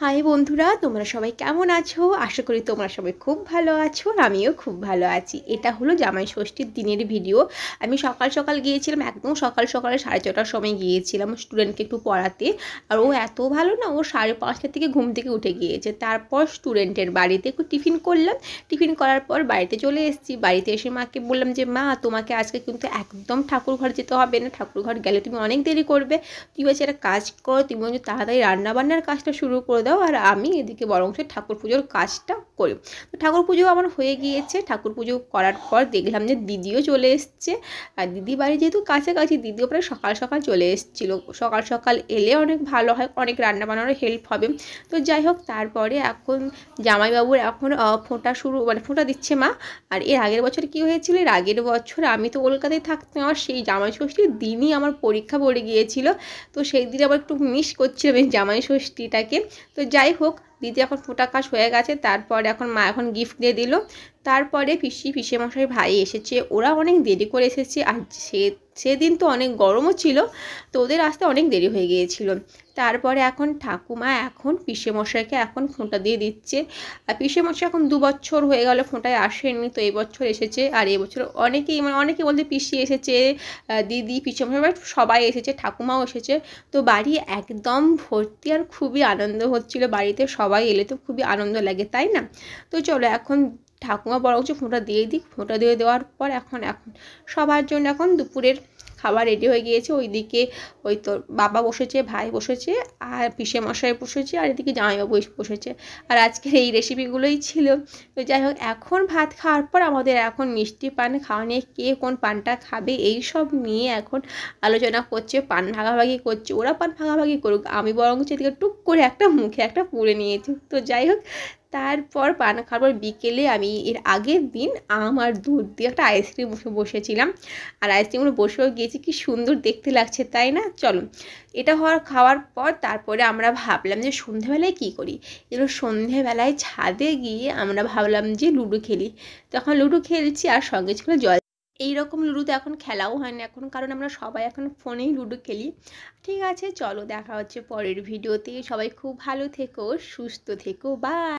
High বন্ধুরা, তোমরা সবাই কেমন আছো? আশা করি তোমরা সবাই খুব ভালো আছো, আমিও খুব ভালো আছি। এটা হলো জামাই ষষ্ঠীর দিনের ভিডিও। আমি সকাল সকাল গিয়েছিলাম, একদম সকাল সকালে 6:30টার সময় গিয়েছিলাম স্টুডেন্টকে একটু পড়াতে। আর ও এত ভালো না, ও 5:30টার থেকে ঘুম থেকে উঠে গিয়েছে। তারপর স্টুডেন্টের বাড়িতে একটু টিফিন করলাম। টিফিন করার পর বাড়িতে চলে এসেছি। বাড়িতে এসে মাকে বললাম যে মা, তোমাকে আজকে কিন্তু একদম ঠাকুর ঘর যেতে হবে না, ঠাকুর ঘর গেলে তুমি অনেক দেরি করবে। তুমি হচ্ছে একটা কাজ করো, তুমি হচ্ছে তাড়াতাড়ি রান্নাবান্নার কাজটা শুরু করে দাও, আর আমি এদিকে বরং ঠাকুর পুজোর কাজটা করি। তো ঠাকুর পুজো আমার হয়ে গিয়েছে। ঠাকুর পুজো করার পর দেখলাম যে দিদিও চলে এসছে। আর দিদি বাড়ি যেহেতু কাছাকাছি, দিদিও প্রায় সকাল সকাল চলে এসেছিলো। সকাল সকাল এলে অনেক ভালো হয়, অনেক রান্না বান্নারও হেল্প হবে। তো যাই হোক, তারপরে এখন জামাইবাবুর এখন ফোঁটা ফোঁটা দিচ্ছে মা। আর এর আগের বছর কী হয়েছিল, এর আগের বছর আমি তো কলকাতায় থাকতাম, আমার সেই জামাই ষষ্ঠীর দিনই আমার পরীক্ষা পড়ে গিয়েছিল। তো সেই দিন আবার একটু মিস করছিলাম এই জামাই ষষ্ঠীটাকে। তো যাই হোক, দিদি এখন ফোঁটা কাজ হয়ে গেছে। তারপর এখন মা এখন গিফট দিয়ে দিল। তারপরে পিসেমশাই ভাই এসেছে, ওরা অনেক দেরি করে এসেছে। আর সেদিন তো অনেক গরমও ছিল, তো ওদের আসতে অনেক দেরি হয়ে গিয়েছিল। তারপরে এখন ঠাকুমা এখন পিসেমশাইকে এখন ফোঁটা দিয়ে দিচ্ছে। আর পিসেমশাই এখন 2 বছর হয়ে গেল ফোঁটায় আসেনি, তো এবছর এসেছে। আর এবছর অনেকেই বলতে পিসি এসেছে, দিদি, পিসেমশাই সবাই এসেছে, ঠাকুমাও এসেছে। তো বাড়ি একদম ভর্তি, আর খুবই আনন্দ হচ্ছিল। বাড়িতে সবাই এলে তো খুবই আনন্দ লাগে, তাই না? তো চলো এখন ঠাকুমা বরং ফোঁটা দিয়ে দিক। ফোঁটা দিয়ে দেওয়ার পর এখন সবার জন্য এখন দুপুরের খাবার রেডি হয়ে গিয়েছে। ওইদিকে ওই তো বাবা বসেছে, ভাই বসেছে, আর পিসেমশাই বসেছে, আর এদিকে জামাইবাবু বসেছে। আর আজকের এই রেসিপিগুলোই ছিল। তো যাই হোক, এখন ভাত খাওয়ার পর আমাদের এখন মিষ্টি পান খাওয়া নিয়ে, কে কোন পানটা খাবে এই সব নিয়ে এখন আলোচনা করছে। পান ভাগাভাগি করছে, ওরা পান ভাগাভাগি করুক, আমি বরং এদিকে টুক করে একটা মুখে একটা পুড়ে নিয়েছি। তো যাই হোক, তারপর পান খাওয়ার বিকেলে আমি এর আগের দিন আম আর দুধ দিয়ে একটা আইসক্রিম বসেছিলাম। আর আইসক্রিমগুলো বসেও গিয়েছি, কি সুন্দর দেখতে লাগছে, তাই না? চলো, এটা খাওয়ার পর তারপরে আমরা ভাবলাম যে সন্ধেবেলায় কী করি। এবার সন্ধেবেলায় ছাদে গিয়ে আমরা ভাবলাম যে লুডো খেলি। তখন লুডো খেলছি, আর সঙ্গে ছিল জল। এইরকম লুডো তো এখন খেলাও হয় না এখন, কারণ আমরা সবাই এখন ফোনেই লুডো খেলি। ঠিক আছে, চলো দেখা হচ্ছে পরের ভিডিওতে। সবাই খুব ভালো থেকো, সুস্থ থেকো, বাই।